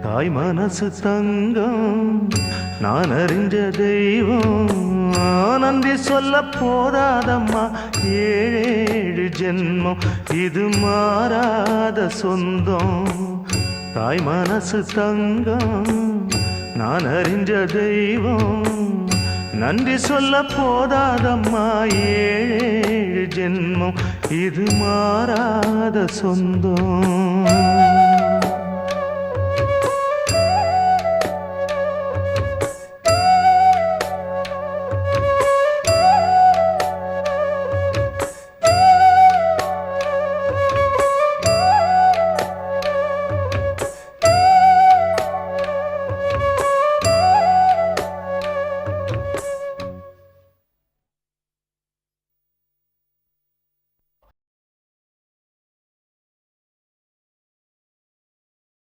தாய் மனசு தங்கம் நான் அறிஞ்ச தெய்வம் நன்றி சொல்ல போதாதம்மா ஏழேழு ஜென்மம் இது மாறாத சொந்தம் தாய் மனசு தங்கம் நான் அறிஞ்ச தெய்வம் நன்றி சொல்ல போதாதம்மா ஏழேழு ஜென்மம் இது மாறாத சொந்தம்